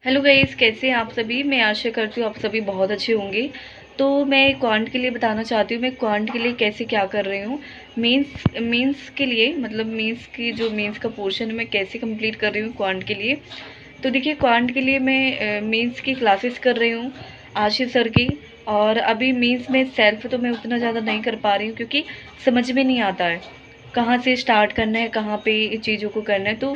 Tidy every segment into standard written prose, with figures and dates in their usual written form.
Hello guys, कैसे हैं आप सभी। मैं आशा करती हूँ आप सभी बहुत अच्छे होंगे। तो मैं क्वांट के लिए बताना चाहती हूँ मैं क्वांट के लिए कैसे क्या कर रही हूँ। मीन्स के लिए मतलब मीन्स की जो मीन्स का पोर्शन है मैं कैसे कंप्लीट कर रही हूँ क्वांट के लिए। तो देखिए, क्वांट के लिए मैं मीन्स की क्लासेस कर रही हूँ आशीष सर की। और अभी मीन्स में सेल्फ तो मैं उतना ज़्यादा नहीं कर पा रही हूँ क्योंकि समझ में नहीं आता है कहाँ से स्टार्ट करना है, कहाँ पे चीज़ों को करना है। तो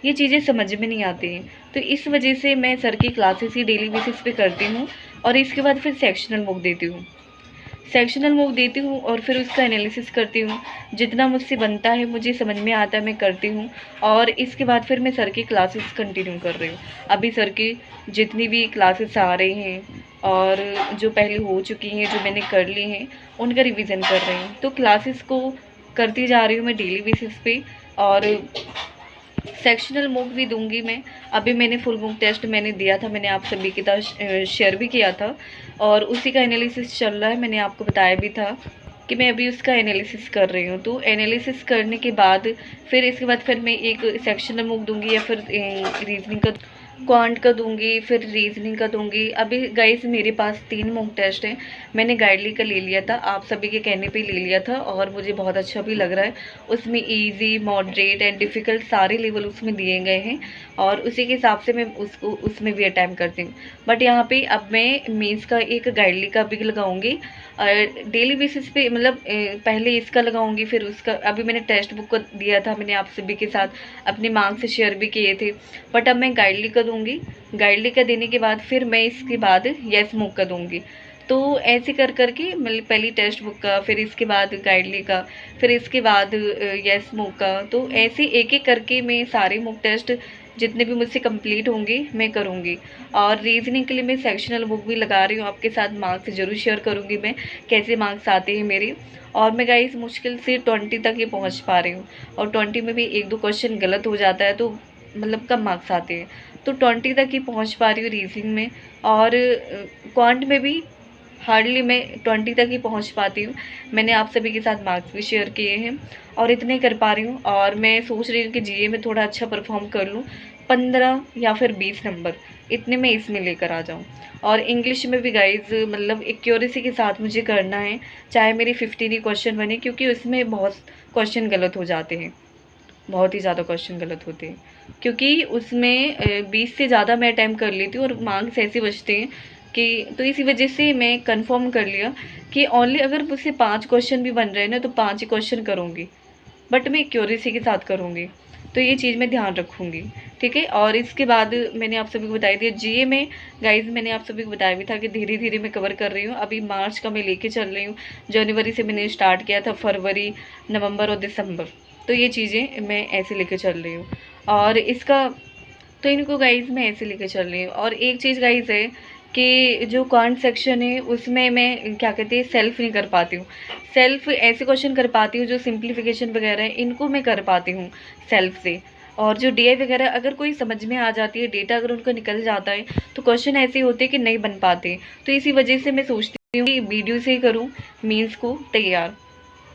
ये चीज़ें समझ में नहीं आती हैं। तो इस वजह से मैं सर की क्लासेस ही डेली बेसिस पे करती हूँ। और इसके बाद फिर सेक्शनल मूक देती हूँ और फिर उसका एनालिसिस करती हूँ। जितना मुझसे बनता है, मुझे समझ में आता है, मैं करती हूँ। और इसके बाद फिर मैं सर की क्लासेस कंटिन्यू कर रही हूँ। अभी सर की जितनी भी क्लासेस आ रही हैं और जो पहले हो चुकी हैं, जो मैंने कर ली हैं, उनका रिवीजन कर रही हूँ। तो क्लासेस को करती जा रही हूँ मैं डेली बेसिस पे। और सेक्शनल मूक भी दूंगी मैं। अभी मैंने फुल मूक टेस्ट मैंने दिया था, मैंने आप सभी के साथ शेयर भी किया था और उसी का एनालिसिस चल रहा है। मैंने आपको बताया भी था कि मैं अभी उसका एनालिसिस कर रही हूँ। तो एनालिसिस करने के बाद फिर इसके बाद फिर मैं एक सेक्शनल मूक दूंगी या फिर रीजनिंग का क्वांट का दूंगी, फिर रीजनिंग का दूंगी। अभी गाइस मेरे पास 3 मॉक टेस्ट हैं। मैंने गाइडली का ले लिया था, आप सभी के कहने पे ले लिया था और मुझे बहुत अच्छा भी लग रहा है। उसमें इजी, मॉडरेट एंड डिफ़िकल्ट सारे लेवल उसमें दिए गए हैं और उसी के हिसाब से मैं उसको उसमें भी अटैम्प्ट करती हूँ। बट यहाँ पे अब मैं मेंस का एक गाइडली का भी लगाऊंगी डेली बेसिस पे। मतलब पहले इसका लगाऊंगी फिर उसका। अभी मैंने टेक्स्ट बुक को दिया था, मैंने आप सभी के साथ अपने मार्क्स शेयर भी किए थे। बट अब मैं गाइडली का दूंगी। गाइडली का देने के बाद फिर मैं इसके बाद यस मूक का दूंगी। तो ऐसे कर करके मतलब पहली टेक्स्ट बुक का, फिर इसके बाद गाइडली का, फिर इसके बाद यस मूक का। तो ऐसे एक एक करके मैं सारे मूक टेस्ट जितने भी मुझसे कंप्लीट होंगे मैं करूँगी। और रीजनिंग के लिए मैं सेक्शनल बुक भी लगा रही हूँ, आपके साथ मार्क्स ज़रूर शेयर करूँगी मैं कैसे मार्क्स आते हैं मेरे। और मैं गाइस मुश्किल से 20 तक ही पहुँच पा रही हूँ और 20 में भी एक दो क्वेश्चन गलत हो जाता है तो मतलब कम मार्क्स आते हैं। तो 20 तक ही पहुँच पा रही हूँ रीजनिंग में। और क्वांट में भी हार्डली मैं 20 तक ही पहुंच पाती हूँ। मैंने आप सभी के साथ मार्क्स भी शेयर किए हैं और इतने कर पा रही हूँ। और मैं सोच रही हूँ कि जीए में थोड़ा अच्छा परफॉर्म कर लूँ, 15 या फिर 20 नंबर इतने में इसमें लेकर आ जाऊँ। और इंग्लिश में भी गाइज मतलब एक्यूरेसी के साथ मुझे करना है, चाहे मेरी 15 ही क्वेश्चन बने, क्योंकि उसमें बहुत क्वेश्चन गलत हो जाते हैं, बहुत ही ज़्यादा क्वेश्चन गलत होते हैं। क्योंकि उसमें 20 से ज़्यादा मैं अटैम्प्ट कर लेती हूँ और मार्क्स ऐसे बचते हैं कि तो इसी वजह से मैं कंफर्म कर लिया कि ओनली अगर मुझसे 5 क्वेश्चन भी बन रहे हैं ना तो 5 ही क्वेश्चन करूँगी, बट मैं एक्यूरेसी के साथ करूँगी। तो ये चीज़ मैं ध्यान रखूँगी, ठीक है। और इसके बाद मैंने आप सभी को बता दिया जीए में गाइज, मैंने आप सभी को बताया भी था कि धीरे धीरे मैं कवर कर रही हूँ। अभी मार्च का मैं लेके चल रही हूँ, जनवरी से मैंने स्टार्ट किया था, फरवरी, नवंबर और दिसंबर। तो ये चीज़ें मैं ऐसे लेके चल रही हूँ। और इसका तो इनको गाइज मैं ऐसे लेके चल रही हूँ। और एक चीज़ गाइज है कि जो कॉन्ट सेक्शन है उसमें मैं क्या कहते हैं सेल्फ नहीं कर पाती हूँ। सेल्फ ऐसे क्वेश्चन कर पाती हूँ जो सिंप्लीफिकेशन वगैरह है, इनको मैं कर पाती हूँ सेल्फ से। और जो डीआई वगैरह अगर कोई समझ में आ जाती है, डेटा अगर उनको निकल जाता है, तो क्वेश्चन ऐसे होते हैं कि नहीं बन पाते। तो इसी वजह से मैं सोचती हूँ कि वीडियो से ही करूँ मीन्स को तैयार।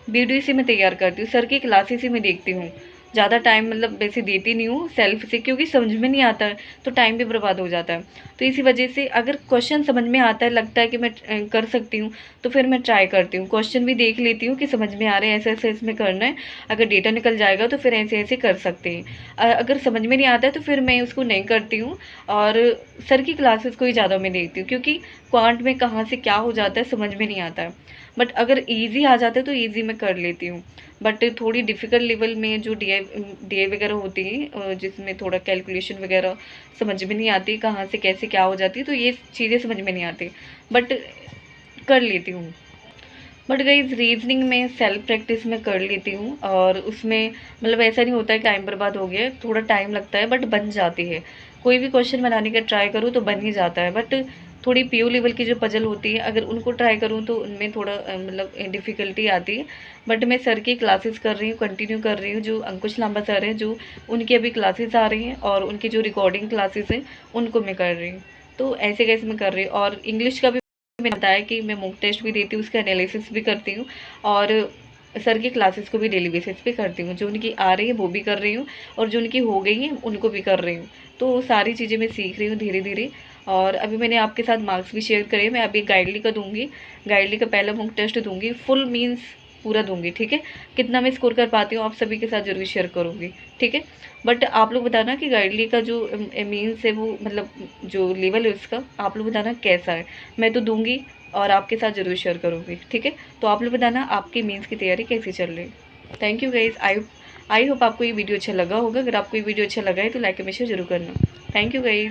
वीडियो से मैं तैयार करती हूँ, सर की क्लासेस ही मैं देखती हूँ। ज़्यादा टाइम मतलब वैसे देती नहीं हूँ सेल्फ से, क्योंकि समझ में नहीं आता है तो टाइम भी बर्बाद हो जाता है। तो इसी वजह से अगर क्वेश्चन समझ में आता है, लगता है कि मैं कर सकती हूँ, तो फिर मैं ट्राई करती हूँ। क्वेश्चन भी देख लेती हूँ कि समझ में आ रहे हैं, ऐसे ऐसे इसमें करना है, अगर डेटा निकल जाएगा तो फिर ऐसे ऐसे कर सकते हैं। अगर समझ में नहीं आता है तो फिर मैं उसको नहीं करती हूँ। और सर की क्लासेस को ही ज़्यादा मैं देखती हूँ, क्योंकि क्वांट में कहाँ से क्या हो जाता है समझ में नहीं आता है। बट अगर ईज़ी आ जाता है तो ईज़ी मैं कर लेती हूँ। बट थोड़ी डिफ़िकल्ट लेवल में जो डी आई वगैरह होती है जिसमें थोड़ा कैलकुलेशन वगैरह समझ में नहीं आती, कहाँ से कैसे क्या हो जाती है, तो ये चीज़ें समझ में नहीं आती, बट कर लेती हूँ। बट गाइस रीजनिंग में सेल्फ प्रैक्टिस में कर लेती हूँ और उसमें मतलब ऐसा नहीं होता है टाइम बर्बाद हो गया, थोड़ा टाइम लगता है बट बन जाती है। कोई भी क्वेश्चन बनाने का ट्राई करूँ तो बन ही जाता है। बट थोड़ी पीओ लेवल की जो पजल होती है, अगर उनको ट्राई करूँ तो उनमें थोड़ा मतलब डिफ़िकल्टी आती है। बट मैं सर की क्लासेस कर रही हूँ, कंटिन्यू कर रही हूँ। जो अंकुश लांबा सर हैं, जो उनकी अभी क्लासेस आ रही हैं और उनकी जो रिकॉर्डिंग क्लासेस हैं उनको मैं कर रही हूँ। तो ऐसे कैसे मैं कर रही हूँ। और इंग्लिश का भी मैंने बताया कि मैं मॉक टेस्ट भी देती हूँ, उसका एनालिसिस भी करती हूँ। और सर की क्लासेस को भी डेली बेसिस पे करती हूँ। जो उनकी आ रही है वो भी कर रही हूँ और जो उनकी हो गई है उनको भी कर रही हूँ। तो सारी चीज़ें मैं सीख रही हूँ धीरे-धीरे। और अभी मैंने आपके साथ मार्क्स भी शेयर करे। मैं अभी गाइडली का दूँगी, गाइडली का पहला मॉक टेस्ट दूँगी, फुल मीन्स पूरा दूँगी, ठीक है? कितना मैं स्कोर कर पाती हूँ आप सभी के साथ ज़रूर शेयर करूँगी, ठीक है? बट आप लोग बताना कि गाइडली का जो मीन्स है वो मतलब जो लेवल है उसका, आप लोग बताना कैसा है। मैं तो दूँगी और आपके साथ ज़रूर शेयर करूँगी, ठीक है? तो आप लोग बताना आपकी मेंस की तैयारी कैसी चल रही है। Thank you guys. I hope आपको ये वीडियो अच्छा लगा होगा। अगर आपको ये वीडियो अच्छा लगा है तो लाइक एंड शेयर ज़रूर करना। Thank you guys.